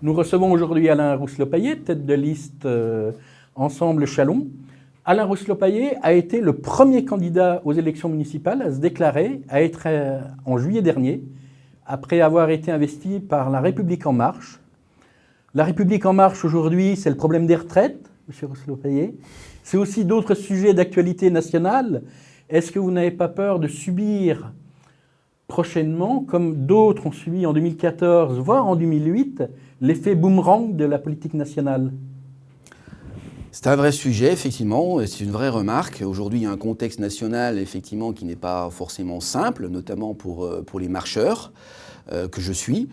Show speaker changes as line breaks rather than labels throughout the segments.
Nous recevons aujourd'hui Alain Rousselot-Payet, tête de liste Ensemble Châlons. Alain Rousselot-Payet a été le premier candidat aux élections municipales à se déclarer, à être en juillet dernier, après avoir été investi par La République En Marche. La République En Marche aujourd'hui, c'est le problème des retraites, M. Rousselot-Payet. C'est aussi d'autres sujets d'actualité nationale. Est-ce que vous n'avez pas peur de subir prochainement, comme d'autres ont subi en 2014, voire en 2008, l'effet boomerang de la politique nationale?
C'est un vrai sujet, effectivement, c'est une vraie remarque. Aujourd'hui, il y a un contexte national, effectivement, qui n'est pas forcément simple, notamment pour les marcheurs que je suis.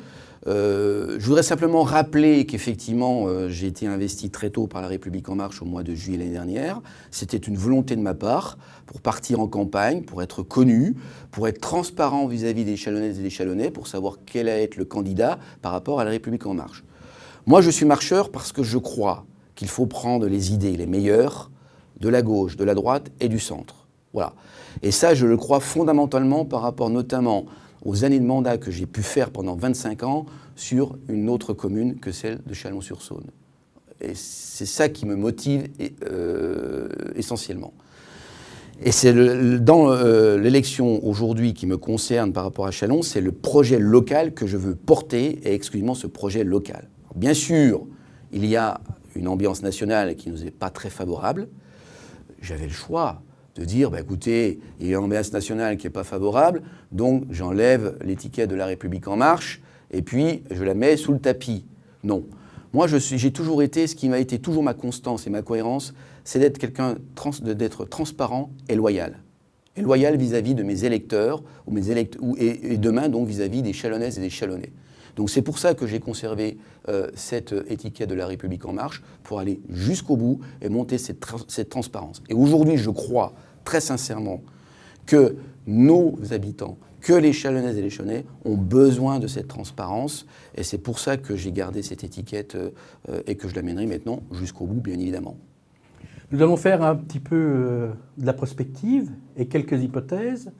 Je voudrais simplement rappeler qu'effectivement, j'ai été investi très tôt par La République En Marche au mois de juillet l'année dernière. C'était une volonté de ma part pour partir en campagne, pour être connu, pour être transparent vis-à-vis des Chalonnaises et des Chalonnais, pour savoir quel allait être le candidat par rapport à La République En Marche. Moi, je suis marcheur parce que je crois qu'il faut prendre les idées les meilleures de la gauche, de la droite et du centre. Voilà. Et ça, je le crois fondamentalement par rapport notamment aux années de mandat que j'ai pu faire pendant 25 ans sur une autre commune que celle de Chalon-sur-Saône. Et c'est ça qui me motive essentiellement. Et c'est dans l'élection aujourd'hui qui me concerne par rapport à Châlons, c'est le projet local que je veux porter et exclusivement ce projet local. Bien sûr, il y a une ambiance nationale qui ne nous est pas très favorable. J'avais le choix de dire, bah, écoutez, il y a une ambiance nationale qui n'est pas favorable, donc j'enlève l'étiquette de La République En Marche et puis je la mets sous le tapis. Non. Moi, j'ai toujours été, ce qui m'a été toujours ma constance et ma cohérence, c'est d'être quelqu'un d'être transparent et loyal. Et loyal vis-à-vis de mes électeurs et demain donc vis-à-vis des Chalonnaises et des Chalonnais. Donc c'est pour ça que j'ai conservé cette étiquette de La République En Marche pour aller jusqu'au bout et monter cette transparence. Et aujourd'hui, je crois très sincèrement que nos habitants, que les Chalonnaises et les Chalonnais ont besoin de cette transparence. Et c'est pour ça que j'ai gardé cette étiquette et que je l'amènerai maintenant jusqu'au bout, bien évidemment.
Nous allons faire un petit peu de la prospective et quelques hypothèses.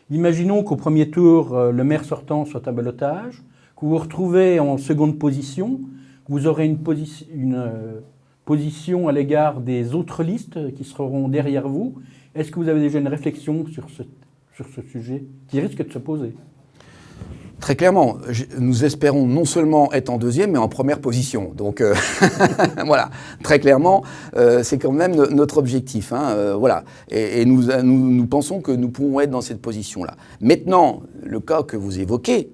Imaginons qu'au premier tour, le maire sortant soit un ballotage, que vous vous retrouvez en seconde position, vous aurez une position à l'égard des autres listes qui seront derrière vous. Est-ce que vous avez déjà une réflexion sur ce sujet qui risque de se poser?
Très clairement, nous espérons non seulement être en deuxième, mais en première position. Donc voilà, très clairement, c'est quand même notre objectif. Hein, voilà. Et nous pensons que nous pouvons être dans cette position-là. Maintenant, le cas que vous évoquez,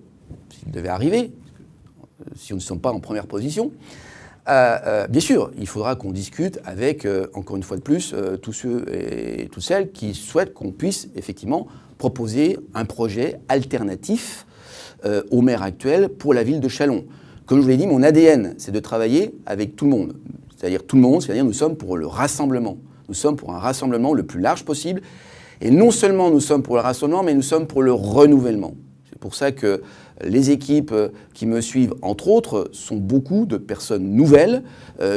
s'il devait arriver, si nous ne sommes pas en première position, bien sûr, il faudra qu'on discute avec, encore une fois de plus, tous ceux et toutes celles qui souhaitent qu'on puisse effectivement proposer un projet alternatif au maire actuel pour la ville de Châlons. Comme je vous l'ai dit, mon ADN, c'est de travailler avec tout le monde. C'est-à-dire tout le monde, c'est-à-dire nous sommes pour le rassemblement. Nous sommes pour un rassemblement le plus large possible. Et non seulement nous sommes pour le rassemblement, mais nous sommes pour le renouvellement. C'est pour ça que les équipes qui me suivent, entre autres, sont beaucoup de personnes nouvelles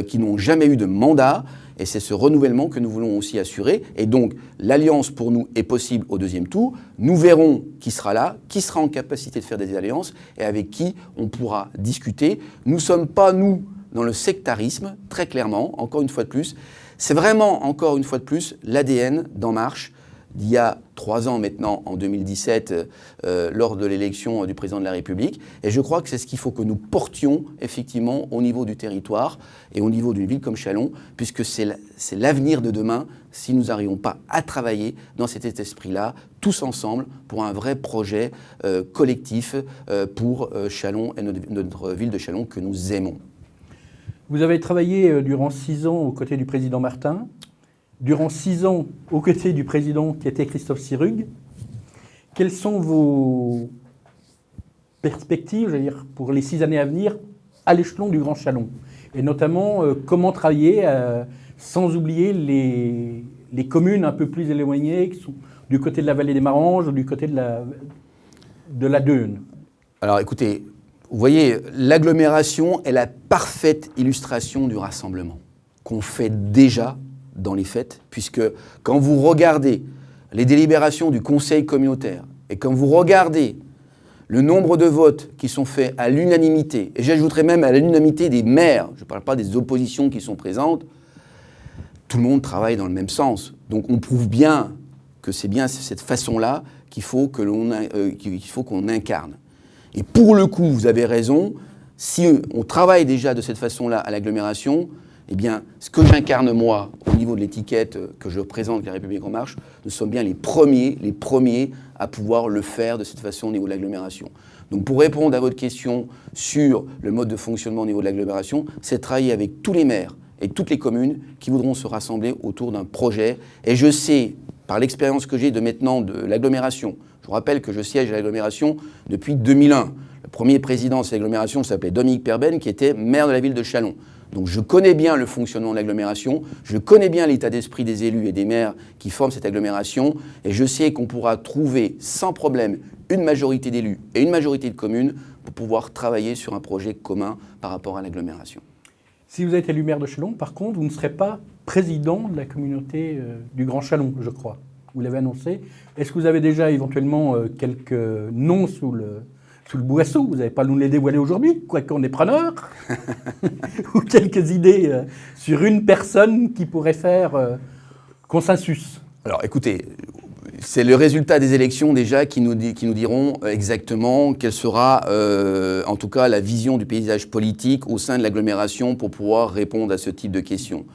qui n'ont jamais eu de mandat. Et c'est ce renouvellement que nous voulons aussi assurer. Et donc, l'alliance pour nous est possible au deuxième tour. Nous verrons qui sera là, qui sera en capacité de faire des alliances et avec qui on pourra discuter. Nous ne sommes pas, nous, dans le sectarisme, très clairement, encore une fois de plus. C'est vraiment, encore une fois de plus, l'ADN d'En Marche d'il y a 3 ans maintenant, en 2017, lors de l'élection du président de la République. Et je crois que c'est ce qu'il faut que nous portions effectivement au niveau du territoire et au niveau d'une ville comme Châlons, puisque c'est l'avenir de demain si nous n'arrivons pas à travailler dans cet esprit-là, tous ensemble, pour un vrai projet collectif pour Châlons et notre ville de Châlons que nous aimons.
Vous avez travaillé durant 6 ans aux côtés du président Martin, durant 6 ans aux côtés du président qui était Christophe Sirugue. Quelles sont vos perspectives, j'allais dire, pour les 6 années à venir à l'échelon du Grand Châlons? Et notamment, comment travailler sans oublier les communes un peu plus éloignées, qui sont du côté de la vallée des Maranges ou du côté de la Dheune? Alors écoutez,
vous voyez, l'agglomération est la parfaite illustration du rassemblement qu'on fait déjà dans les faits, puisque quand vous regardez les délibérations du conseil communautaire et quand vous regardez le nombre de votes qui sont faits à l'unanimité, et j'ajouterais même à l'unanimité des maires, je ne parle pas des oppositions qui sont présentes, tout le monde travaille dans le même sens. Donc on prouve bien que c'est bien cette façon-là qu'il faut qu'on incarne. Et pour le coup, vous avez raison, si on travaille déjà de cette façon-là à l'agglomération, eh bien, ce que j'incarne moi, au niveau de l'étiquette que je représente, La République En Marche, nous sommes bien les premiers à pouvoir le faire de cette façon au niveau de l'agglomération. Donc pour répondre à votre question sur le mode de fonctionnement au niveau de l'agglomération, c'est de travailler avec tous les maires et toutes les communes qui voudront se rassembler autour d'un projet. Et je sais, par l'expérience que j'ai de maintenant de l'agglomération, je vous rappelle que je siège à l'agglomération depuis 2001. Le premier président de cette agglomération s'appelait Dominique Perben, qui était maire de la ville de Châlons. Donc je connais bien le fonctionnement de l'agglomération, je connais bien l'état d'esprit des élus et des maires qui forment cette agglomération, et je sais qu'on pourra trouver sans problème une majorité d'élus et une majorité de communes pour pouvoir travailler sur un projet commun par rapport à l'agglomération.
Si vous êtes élu maire de Châlons, par contre, vous ne serez pas président de la communauté du Grand Châlons, je crois. Vous l'avez annoncé. Est-ce que vous avez déjà éventuellement quelques noms sous le boisseau? Vous n'avez pas nous les dévoiler aujourd'hui, quoique on est preneur. Ou quelques idées sur une personne qui pourrait faire consensus?
Alors écoutez, c'est le résultat des élections déjà qui nous diront exactement quelle sera en tout cas la vision du paysage politique au sein de l'agglomération pour pouvoir répondre à ce type de questions.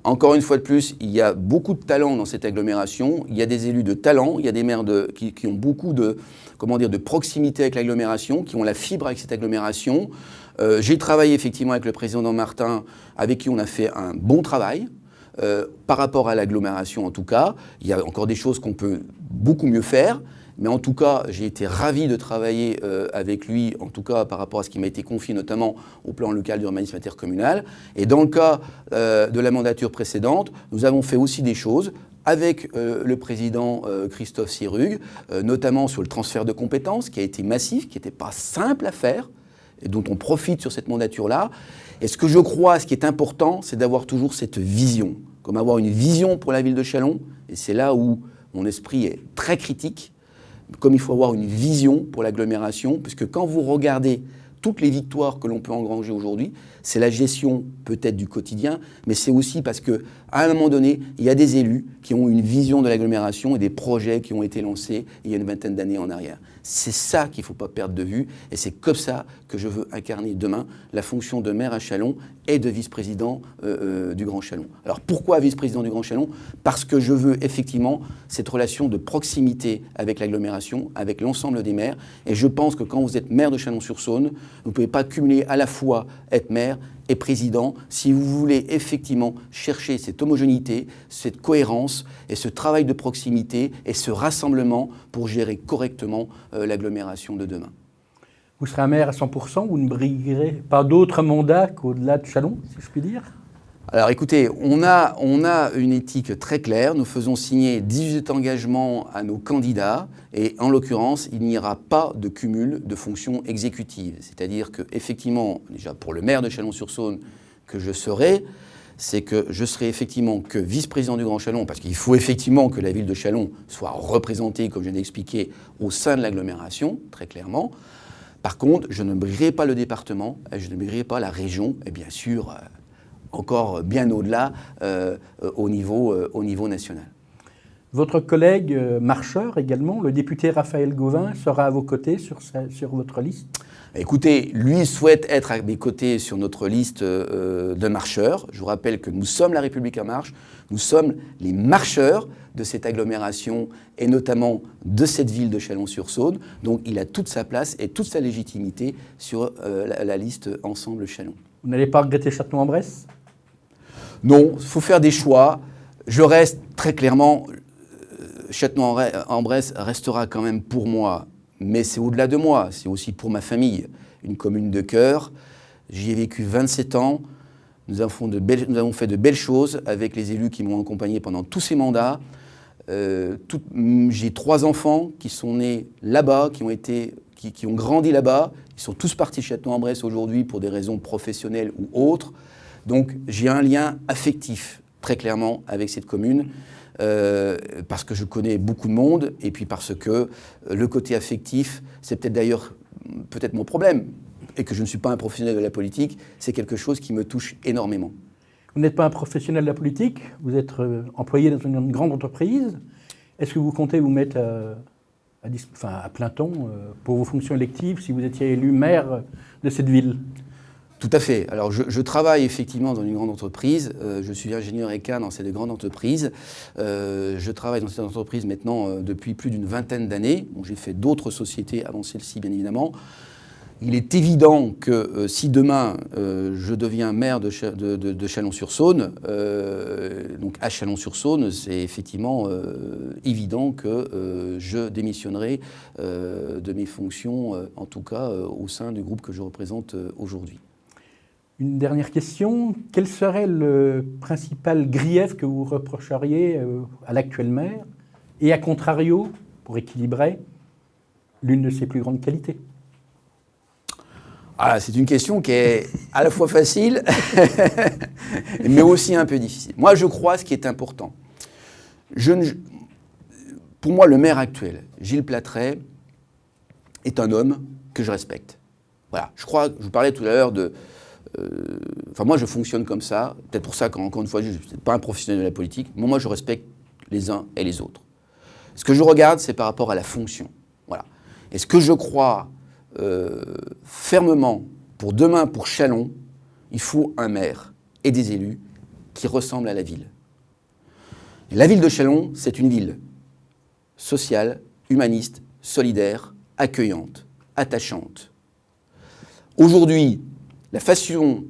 Encore une fois de plus, il y a beaucoup de talent dans cette agglomération, il y a des élus de talent, il y a des maires qui ont beaucoup de proximité avec l'agglomération, qui ont la fibre avec cette agglomération. J'ai travaillé effectivement avec le président Martin, avec qui on a fait un bon travail. Par rapport à l'agglomération en tout cas, il y a encore des choses qu'on peut beaucoup mieux faire, mais en tout cas, j'ai été ravi de travailler avec lui, en tout cas par rapport à ce qui m'a été confié, notamment au plan local d'urbanisme intercommunal. Et dans le cas de la mandature précédente, nous avons fait aussi des choses avec le président Christophe Sirugue, notamment sur le transfert de compétences, qui a été massif, qui n'était pas simple à faire, et dont on profite sur cette mandature-là. Et ce que je crois, ce qui est important, c'est d'avoir toujours cette vision, comme avoir une vision pour la ville de Châlons, et c'est là où mon esprit est très critique, comme il faut avoir une vision pour l'agglomération, puisque quand vous regardez toutes les victoires que l'on peut engranger aujourd'hui, c'est la gestion peut-être du quotidien, mais c'est aussi parce qu'à un moment donné, il y a des élus qui ont une vision de l'agglomération et des projets qui ont été lancés il y a une vingtaine d'années en arrière. C'est ça qu'il ne faut pas perdre de vue, et c'est comme ça que je veux incarner demain la fonction de maire à Châlons et de vice-président du Grand Châlons. Alors pourquoi vice-président du Grand Châlons? Parce que je veux effectivement cette relation de proximité avec l'agglomération, avec l'ensemble des maires, et je pense que quand vous êtes maire de Chalon-sur-Saône, vous ne pouvez pas cumuler à la fois être maire et président si vous voulez effectivement chercher cette homogénéité, cette cohérence et ce travail de proximité et ce rassemblement pour gérer correctement l'agglomération de demain.
Vous serez un maire à 100%, vous ne briguerez pas d'autres mandats qu'au-delà de Châlons, si je puis dire?
Alors écoutez, on a une éthique très claire, nous faisons signer 18 engagements à nos candidats et en l'occurrence, il n'y aura pas de cumul de fonctions exécutives. C'est-à-dire qu'effectivement, déjà pour le maire de Chalon-sur-Saône que je serai, c'est que je serai effectivement que vice-président du Grand Châlons, parce qu'il faut effectivement que la ville de Châlons soit représentée, comme je viens d'expliquer, au sein de l'agglomération, très clairement. Par contre, je ne briguerai pas le département, je ne briguerai pas la région, et bien sûr, encore bien au-delà au niveau national.
Votre collègue marcheur également, le député Raphaël Gauvin, sera à vos côtés sur votre liste?
Écoutez, lui souhaite être à mes côtés sur notre liste de marcheurs. Je vous rappelle que nous sommes La République En Marche, nous sommes les marcheurs de cette agglomération et notamment de cette ville de Chalon-sur-Saône. Donc il a toute sa place et toute sa légitimité sur la liste Ensemble Châlons.
Vous n'allez pas regretter Châtenois-en-Bresse?
Non, il faut faire des choix. Je reste très clairement, Châtenois-en-Bresse restera quand même pour moi, mais c'est au-delà de moi, c'est aussi pour ma famille, une commune de cœur. J'y ai vécu 27 ans, nous avons fait de belles choses avec les élus qui m'ont accompagné pendant tous ces mandats. J'ai 3 enfants qui sont nés là-bas, qui ont grandi là-bas. Ils sont tous partis de Châtenois-en-Bresse aujourd'hui pour des raisons professionnelles ou autres. Donc j'ai un lien affectif, très clairement, avec cette commune. parce que je connais beaucoup de monde, et puis parce que le côté affectif, c'est peut-être d'ailleurs mon problème, et que je ne suis pas un professionnel de la politique, c'est quelque chose qui me touche énormément.
Vous n'êtes pas un professionnel de la politique, vous êtes employé dans une grande entreprise. Est-ce que vous comptez vous mettre à plein temps pour vos fonctions électives si vous étiez élu maire de cette ville?
Tout à fait. Alors je travaille effectivement dans une grande entreprise, je suis ingénieur ECA dans cette grande entreprise. Je travaille dans cette entreprise maintenant depuis plus d'une vingtaine d'années. Bon, j'ai fait d'autres sociétés avant celle-ci bien évidemment. Il est évident que si demain je deviens maire de Chalon-sur-Saône, donc à Chalon-sur-Saône, c'est effectivement évident que je démissionnerai de mes fonctions, en tout cas au sein du groupe que je représente aujourd'hui.
Une dernière question. Quel serait le principal grief que vous reprocheriez à l'actuel maire et à contrario, pour équilibrer, l'une de ses plus grandes qualités?
Ah, c'est une question qui est à la fois facile, mais aussi un peu difficile. Moi, je crois ce qui est important. Pour moi, le maire actuel, Gilles Plattret, est un homme que je respecte. Voilà. Je vous parlais tout à l'heure de... moi, je fonctionne comme ça. Peut-être pour ça qu'encore une fois, je ne suis pas un professionnel de la politique. Mais moi, je respecte les uns et les autres. Ce que je regarde, c'est par rapport à la fonction. Voilà. Et ce que je crois... fermement, pour demain, pour Chalon, il faut un maire et des élus qui ressemblent à la ville. Et la ville de Chalon, c'est une ville sociale, humaniste, solidaire, accueillante, attachante. Aujourd'hui, la façon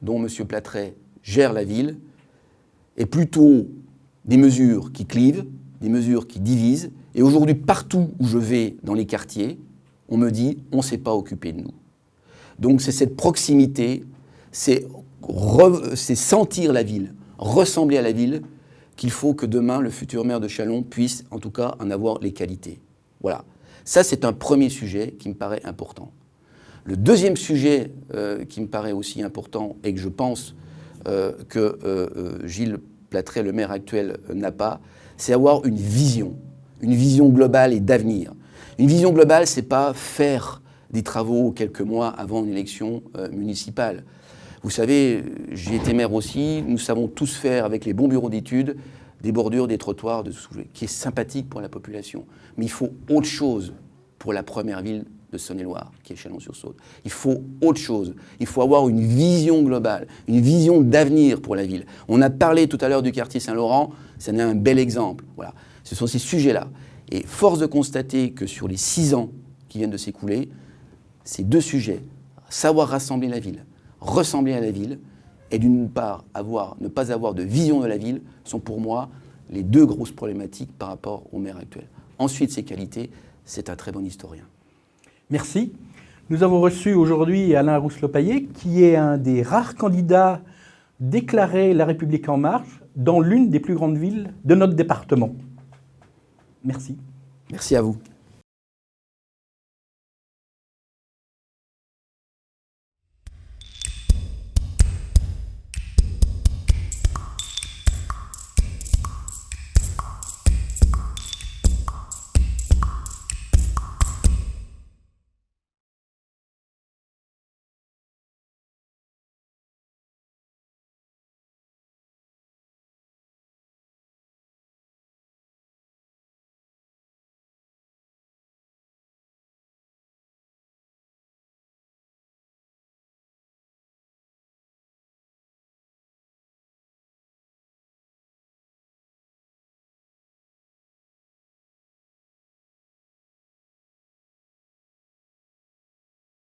dont M. Plattret gère la ville est plutôt des mesures qui clivent, des mesures qui divisent. Et aujourd'hui, partout où je vais dans les quartiers, on me dit, on ne s'est pas occupé de nous. Donc c'est cette proximité, c'est sentir la ville, ressembler à la ville, qu'il faut que demain, le futur maire de Chalon puisse, en tout cas, en avoir les qualités. Voilà. Ça, c'est un premier sujet qui me paraît important. Le deuxième sujet qui me paraît aussi important et que je pense que Gilles Plattret, le maire actuel, n'a pas, c'est avoir une vision globale et d'avenir. Une vision globale, ce n'est pas faire des travaux quelques mois avant une élection municipale. Vous savez, j'ai été maire aussi, nous savons tous faire avec les bons bureaux d'études des bordures, des trottoirs, de tout, qui est sympathique pour la population. Mais il faut autre chose pour la première ville de Saône-et-Loire, qui est Chalon-sur-Saône. Il faut autre chose. Il faut avoir une vision globale, une vision d'avenir pour la ville. On a parlé tout à l'heure du quartier Saint-Laurent, ça en est un bel exemple. Voilà. Ce sont ces sujets-là. Et force de constater que sur les 6 ans qui viennent de s'écouler, ces deux sujets, savoir rassembler la ville, ressembler à la ville, et d'une part ne pas avoir de vision de la ville, sont pour moi les deux grosses problématiques par rapport au maire actuel. Ensuite, ses qualités, c'est un très bon historien.
Merci. Nous avons reçu aujourd'hui Alain Rousselot-Payet, qui est un des rares candidats déclarés La République En Marche dans l'une des plus grandes villes de notre département. Merci.
Merci à vous.